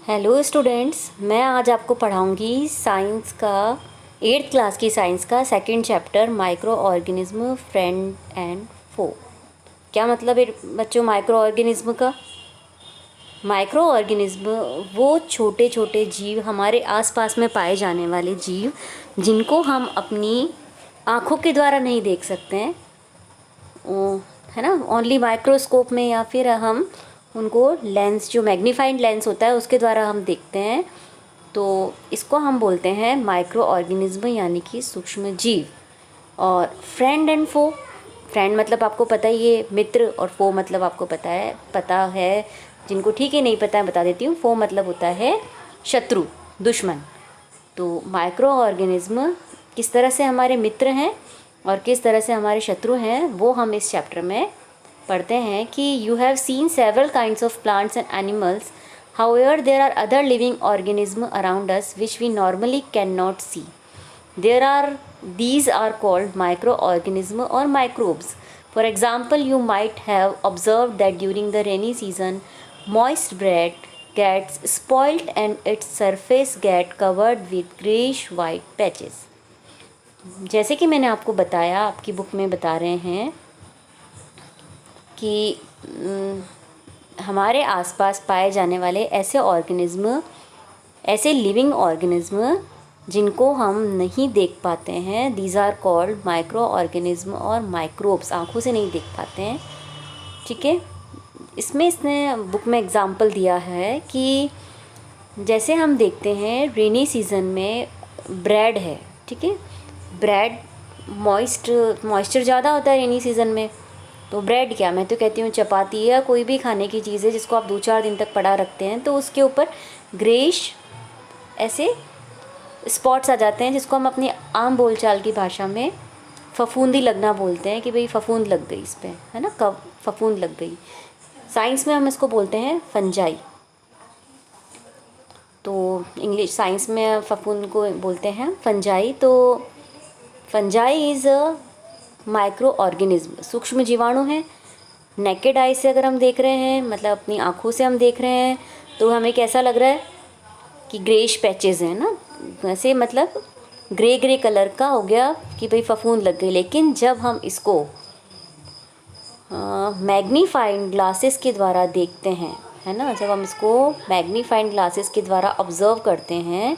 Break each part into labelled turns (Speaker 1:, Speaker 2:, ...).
Speaker 1: Hello students, मैं आज आपको पढ़ाऊंगी साइंस का 8th क्लास की साइंस का second chapter microorganism friend and foe. क्या मतलब है बच्चों माइक्रो ऑर्गेनिज्म का? माइक्रो ऑर्गेनिज्म वो छोटे छोटे जीव, हमारे आसपास में पाए जाने वाले जीव जिनको हम अपनी आँखों के द्वारा नहीं देख सकते हैं, है ना, ओनली माइक्रोस्कोप में, या फिर हम उनको लेंस, जो मैग्नीफाइंग लेंस होता है उसके द्वारा हम देखते हैं। तो इसको हम बोलते हैं माइक्रो ऑर्गेनिज्म, यानी कि सूक्ष्म जीव। और फ्रेंड एंड फो, फ्रेंड मतलब आपको पता ही है मित्र, और फो मतलब आपको पता है, जिनको ठीक है नहीं पता है बता देती हूँ। फो मतलब होता है शत्रु, दुश्मन। तो माइक्रो ऑर्गेनिज्म किस तरह से हमारे मित्र हैं और किस तरह से हमारे शत्रु हैं, वो हम इस चैप्टर में पढ़ते हैं। कि you have seen several kinds of plants and animals, however there are other living organism around us which we normally can not see. These are called microorganisms or microbes. For example, you might have observed that during the rainy season, moist bread gets spoiled and its surface get covered with grayish-white patches. जैसे कि मैंने आपको बताया, आपकी book में बता रहे हैं कि हमारे आसपास पाए जाने वाले ऐसे ऑर्गेनिज्म, ऐसे लिविंग ऑर्गेनिज्म जिनको हम नहीं देख पाते हैं, these are called micro organism और माइक्रोब्स, आँखों से नहीं देख पाते हैं। ठीक है, इसमें इसने बुक में एग्जांपल दिया है कि जैसे हम देखते हैं रेनी सीज़न में ब्रेड है, ठीक है, ब्रेड मॉइस्चर ज़्यादा होता है रेनी सीज़न में। तो ब्रेड क्या, मैं तो कहती हूँ चपाती या कोई भी खाने की चीज़ है जिसको आप 2-4 दिन तक पड़ा रखते हैं तो उसके ऊपर ग्रेइश ऐसे स्पॉट्स आ जाते हैं, जिसको हम अपनी आम बोलचाल की भाषा में फफूंदी लगना बोलते हैं कि भाई फफूंद लग गई इस पर, है ना, कब फफूंद लग गई। साइंस में हम इसको बोलते हैं फंजाई। तो इंग्लिश साइंस में फफूंद को बोलते हैं फंजाई। तो fungi is a micro organism, सूक्ष्म जीवाणु हैं। नेकेड आई से अगर हम देख रहे हैं, मतलब अपनी आँखों से हम देख रहे हैं, तो हमें कैसा लग रहा है कि ग्रेइश पैचेस हैं ना, वैसे मतलब ग्रे कलर का हो गया कि भाई फफूंद लग गई। लेकिन जब हम इसको मैग्नीफाइंग ग्लासेस के द्वारा देखते हैं, है ना, जब हम इसको मैग्नीफाइंग ग्लासेस के द्वारा ऑब्ज़र्व करते हैं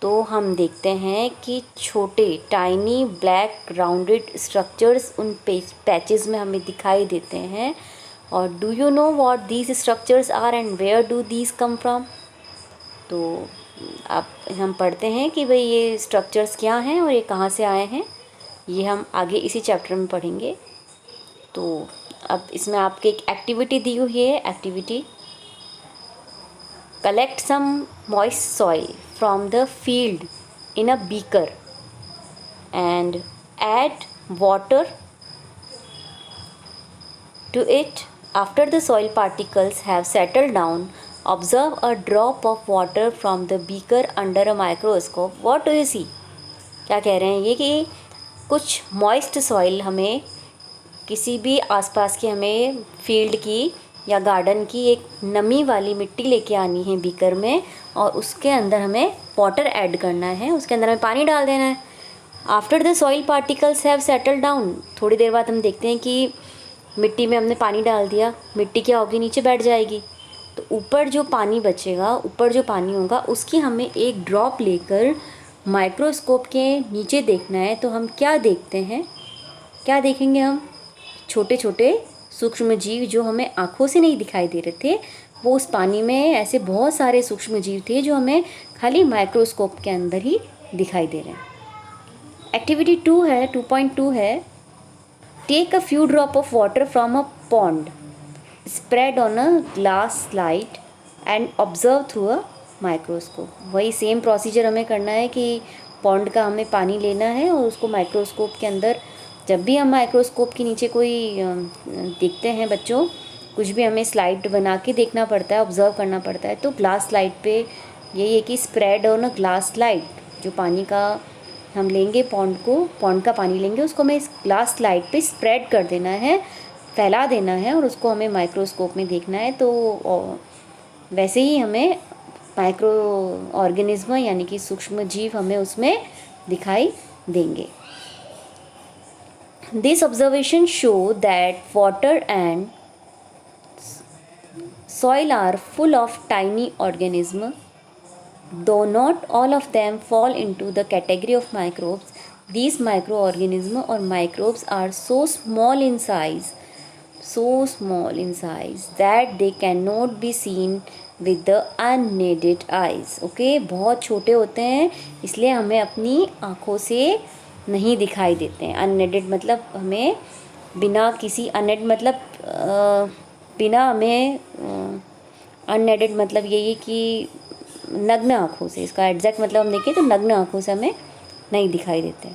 Speaker 1: तो हम देखते हैं कि छोटे टाइनी ब्लैक राउंडेड स्ट्रक्चर्स उन पैचेस में हमें दिखाई देते हैं। और do you know what these structures are and where do these come from? तो आप हम पढ़ते हैं कि भाई ये स्ट्रक्चर्स क्या हैं और ये कहाँ से आए हैं, ये हम आगे इसी चैप्टर में पढ़ेंगे। तो अब इसमें आपके एक एक्टिविटी दी हुई है, activity collect some moist soil from the field in a beaker and add water to it. After the soil particles have settled down, observe a drop of water from the beaker under a microscope. What do you see? क्या कह रहे हैं ये कि कुछ moist soil हमें किसी भी आसपास की, हमें फील्ड की या गार्डन की एक नमी वाली मिट्टी लेके आनी है बीकर में, और उसके अंदर हमें वाटर ऐड करना है, उसके अंदर हमें पानी डाल देना है। After the soil particles have settle down, थोड़ी देर बाद हम देखते हैं कि मिट्टी में हमने पानी डाल दिया, मिट्टी क्या होगी, नीचे बैठ जाएगी। तो ऊपर जो पानी बचेगा, ऊपर जो पानी होगा, उसकी हमें एक ड्रॉप लेकर माइक्रोस्कोप के नीचे देखना है। तो हम क्या देखते हैं, क्या देखेंगे हम? छोटे छोटे सूक्ष्म जीव जो हमें आँखों से नहीं दिखाई दे रहे थे, वो उस पानी में ऐसे बहुत सारे सूक्ष्म जीव थे जो हमें खाली माइक्रोस्कोप के अंदर ही दिखाई दे रहे हैं। एक्टिविटी 2 है, 2.2 है, take a few drop of water from a pond, spread on a glass slide and observe through a microscope. वही सेम प्रोसीजर हमें करना है कि पॉन्ड का हमें पानी लेना है और उसको माइक्रोस्कोप के अंदर, जब भी हम माइक्रोस्कोप के नीचे कोई देखते हैं बच्चों, कुछ भी हमें स्लाइड बना के देखना पड़ता है, ऑब्ज़र्व करना पड़ता है। तो ग्लास स्लाइड पे यही है कि spread on a glass slide, जो पानी का हम लेंगे, पॉन्ड का पानी लेंगे, उसको हमें इस ग्लास स्लाइड पे स्प्रेड कर देना है, फैला देना है, और उसको हमें माइक्रोस्कोप में देखना है। तो वैसे ही हमें माइक्रो ऑर्गेनिज्म यानी कि सूक्ष्म जीव हमें उसमें दिखाई देंगे। This observation show that water and soil are full of tiny organisms. Though not all of them fall into the category of microbes, these microorganisms or microbes are so small in size that they cannot be seen with the unaided eyes. Okay, बहुत छोटे होते हैं इसलिए हमें अपनी आँखों से नहीं दिखाई देते हैं। अनएडेड मतलब हमें बिना किसी अनएड मतलब बिना हमें अनएडेड मतलब यही कि नग्न आँखों से, इसका एग्जैक्ट मतलब हम देखें तो नग्न आँखों से हमें नहीं दिखाई देते।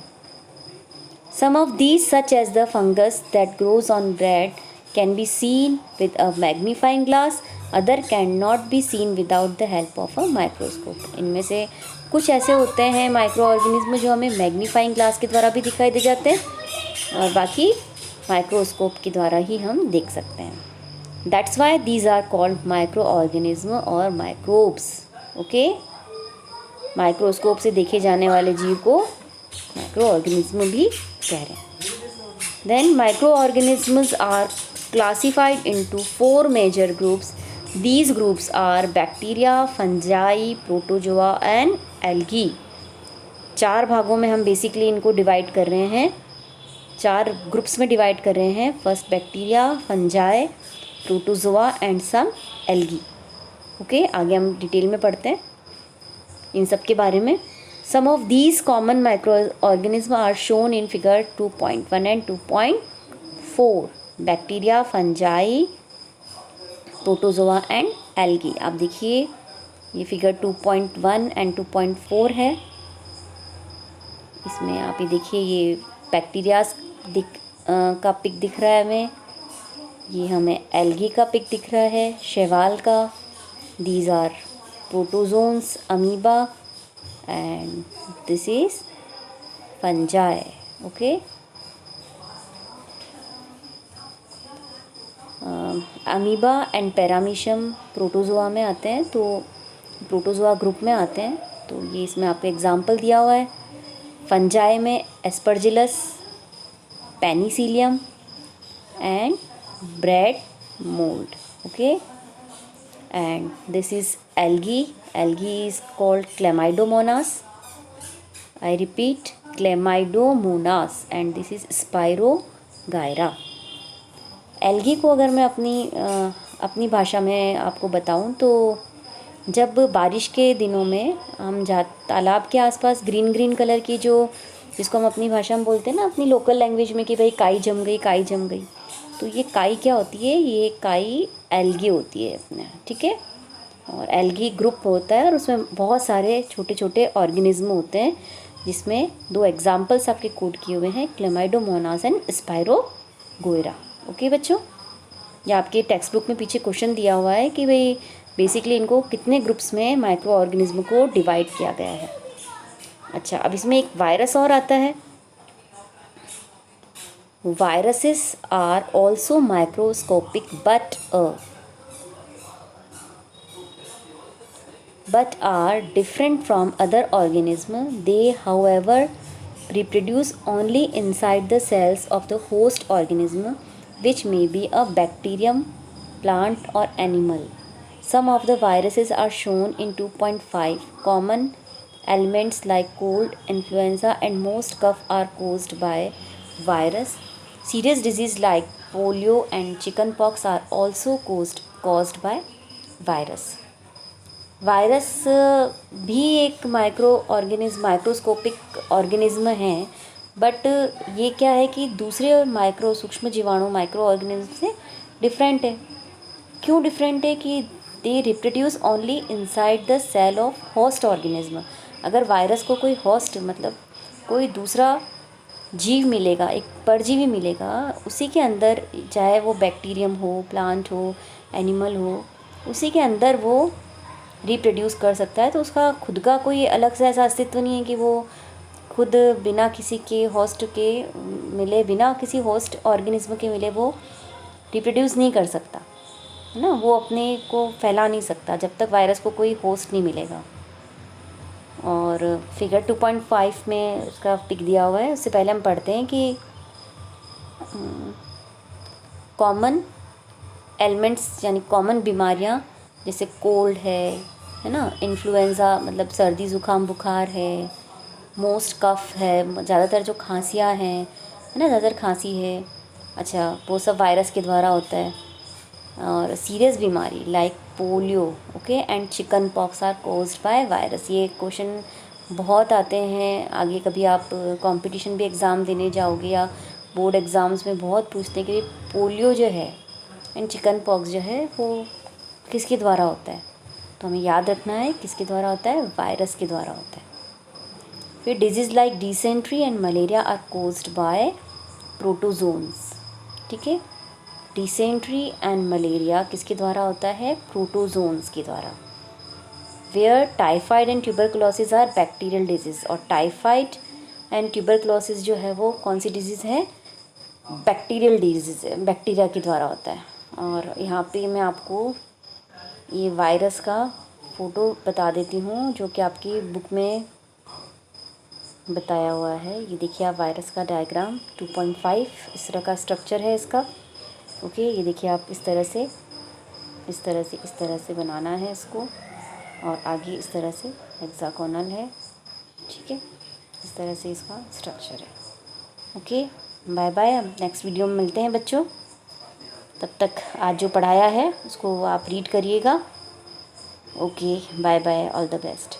Speaker 1: Some of these such as the fungus that grows on bread can be seen with a magnifying glass, other cannot be seen without the help of a microscope. इनमें से कुछ ऐसे होते हैं माइक्रो ऑर्गेनिज्म जो हमें मैग्नीफाइंग ग्लास के द्वारा भी दिखाई दे जाते हैं और बाकी माइक्रोस्कोप के द्वारा ही हम देख सकते हैं। That's why these are called microorganism और microbes. Okay? माइक्रोस्कोप से देखे जाने वाले जीव को माइक्रो ऑर्गेनिज्म भी कह रहे हैं। Then micro organisms are classified into 4 major groups. These groups are bacteria, fungi, protozoa and algae. 4 भागों में हम बेसिकली इनको डिवाइड कर रहे हैं, 4 ग्रुप्स में डिवाइड कर रहे हैं। First bacteria, fungi, protozoa and some algae. Okay, आगे हम डिटेल में पढ़ते हैं इन सब के बारे में। Some of these common microorganisms are shown in figure 2.1 and 2.4. Bacteria, fungi, protozoa and algae. आप देखिए ये फिगर 2.1 एंड 2.4 है। इसमें आप ये देखिए ये बैक्टीरियाज का पिक दिख रहा है हमें, ये हमें एल्गी का पिक दिख रहा है, शैवाल का। These are protozoans, amoeba and this is fungi. Okay, amoeba and paramecium protozoa में आते हैं, तो प्रोटोजोआ ग्रुप में आते हैं। तो ये इसमें आपको एग्जांपल दिया हुआ है। फंजाई में Aspergillus, Penicillium and bread mould. Okay, and this is algae is called Chlamydomonas. I repeat, Chlamydomonas, and this is Spirogyra. Algae को अगर मैं अपनी भाषा में आपको बताऊं तो जब बारिश के दिनों में हम तालाब के आसपास ग्रीन कलर की जिसको हम अपनी भाषा में बोलते हैं ना, अपनी लोकल लैंग्वेज में कि भाई काई जम गई, तो ये काई क्या होती है? ये काई एल्गी होती है अपने, ठीक है। और एल्गी ग्रुप होता है और उसमें बहुत सारे छोटे छोटे ऑर्गेनिज्म होते हैं, जिसमें 2 एग्जाम्पल्स आपके कोड किए हुए हैं, क्लेमाइडोमोनास एंड स्पाइरोगोयरा। ओके बच्चों, ये आपके टेक्स्ट बुक में पीछे क्वेश्चन दिया हुआ है कि भाई बेसिकली इनको कितने ग्रुप्स में माइक्रो ऑर्गेनिज्म को डिवाइड किया गया है। अच्छा, अब इसमें एक वायरस और आता है। Viruses are also microscopic but are different from other organisms. They, however, reproduce only inside the cells of the host organism, which may be a bacterium, plant or animal. Some of the viruses are shown in 2.5. Common ailments like cold, influenza and most cough are caused by virus. Serious disease like polio and chickenpox are also caused by virus. Virus भी एक microscopic organism हैं, but ये क्या है कि दूसरे सूक्ष्म जीवाणु माइक्रो ऑर्गेनिज्म से डिफरेंट है। क्यों डिफरेंट है? कि they reproduce only inside the cell of host organism. अगर वायरस को कोई होस्ट मतलब कोई दूसरा जीव मिलेगा, एक परजीवी मिलेगा, उसी के अंदर, चाहे वो बैक्टीरियम हो, प्लांट हो, एनिमल हो, उसी के अंदर वो रिप्रोड्यूस कर सकता है। तो उसका खुद का कोई अलग से ऐसा अस्तित्व नहीं है कि वो खुद बिना किसी के होस्ट के मिले, बिना किसी होस्ट ऑर्गेनिज्म के मिले वो रिप्रोड्यूस नहीं कर सकता। है ना, वो अपने को फैला नहीं सकता जब तक वायरस को कोई होस्ट नहीं मिलेगा। और फिगर 2.5 में उसका पिक दिया हुआ है। उससे पहले हम पढ़ते हैं कि कॉमन एलिमेंट्स यानी कॉमन बीमारियां जैसे कोल्ड है ना, इन्फ्लुएंज़ा मतलब सर्दी ज़ुकाम बुखार है, मोस्ट कफ है, ज़्यादातर जो खांसियाँ हैं है ना, ज़्यादातर खांसी है, अच्छा वो सब वायरस के द्वारा होता है। और सीरियस बीमारी like polio okay and chicken pox are caused by virus. ये क्वेश्चन बहुत आते हैं आगे, कभी आप कंपटीशन भी एग्ज़ाम देने जाओगे या बोर्ड एग्ज़ाम्स में बहुत पूछते हैं कि पोलियो जो है एंड चिकन पॉक्स जो है वो किसके द्वारा होता है। तो हमें याद रखना है किसके द्वारा होता है, वायरस के द्वारा होता है। फिर disease like dysentery and malaria are caused by protozoans. ठीक है, डिसेंट्री एंड मलेरिया किसके द्वारा होता है, प्रोटोजोन्स के द्वारा। Where typhoid and tuberculosis are bacterial disease. और टाइफाइड एंड ट्यूबरकुलोसिस जो है वो कौन सी डिजीज़ है, बैक्टीरियल डिजीज़ है, बैक्टीरिया के द्वारा होता है। और यहाँ पे मैं आपको ये वायरस का फ़ोटो बता देती हूँ जो कि आपकी बुक में बताया हुआ है। ये देखिए आप, वायरस का डायग्राम 2.5 इस तरह का स्ट्रक्चर है इसका। ओके, ये देखिए आप इस तरह से इस तरह से बनाना है इसको, और आगे इस तरह से हेक्सागोनल है। ठीक है, इस तरह से इसका स्ट्रक्चर है। ओके, बाय बाय, हम नेक्स्ट वीडियो में मिलते हैं बच्चों। तब तक आज जो पढ़ाया है उसको आप रीड करिएगा। Okay, bye bye, all the best.